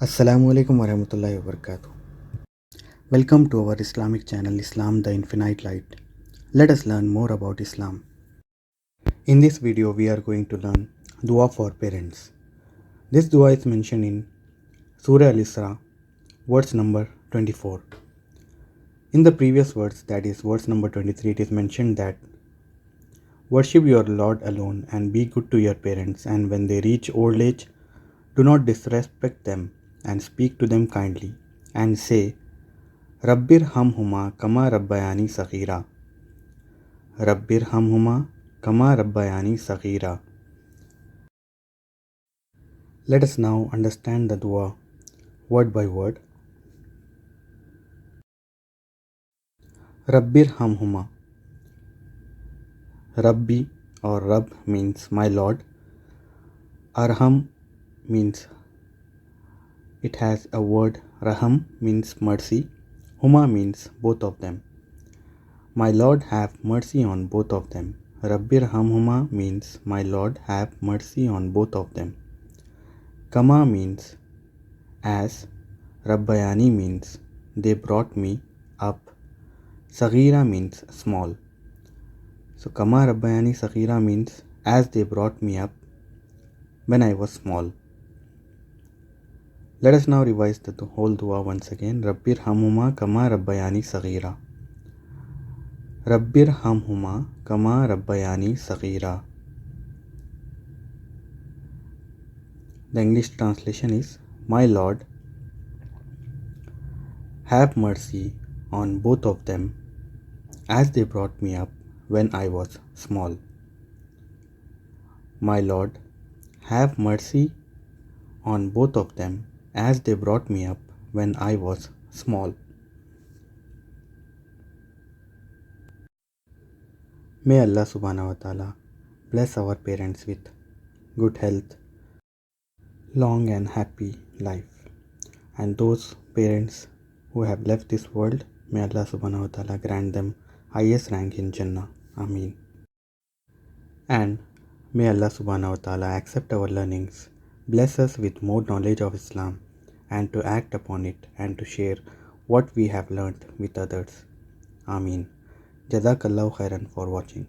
Assalamu alaikum warahmatullahi wabarakatuh. Welcome to our Islamic channel Islam the Infinite Light. Let us learn more about Islam. In this video we are going to learn dua for parents. This dua is mentioned in Surah Al Isra, verse number 24. In the previous verse, that is verse number 23, it is mentioned that worship your Lord alone and be good to your parents, and when they reach old age, do not disrespect them and speak to them kindly, and say, Rabbir hamhuma kama rabbayani saghira. Rabbir hamhuma kama rabbayani saghira. Let us now understand the dua word by word. Rabbir hamhuma. Rabbi or Rabb means my Lord. Arham means it has a word. Raham means mercy. Huma means both of them. My Lord, have mercy on both of them. Rabbir hamhuma means my Lord, have mercy on both of them. Kama means as. Rabbayani means they brought me up. Saghira means small. So kama rabbayani saghira means as they brought me up when I was small. Let us now revise the whole dua once again. Rabbir hamhuma kama rabbayani saghira. Rabbir hamhuma kama rabbayani saghira. The English translation is, my Lord, have mercy on both of them as they brought me up when I was small. My Lord, have mercy on both of them as they brought me up when I was small. May Allah subhanahu wa ta'ala bless our parents with good health, long and happy life. And those parents who have left this world, may Allah subhanahu wa ta'ala grant them highest rank in Jannah. Ameen. And may Allah subhanahu wa ta'ala accept our learnings, bless us with more knowledge of Islam, and to act upon it and to share what we have learnt with others. Ameen. Jazakallahu khairan for watching.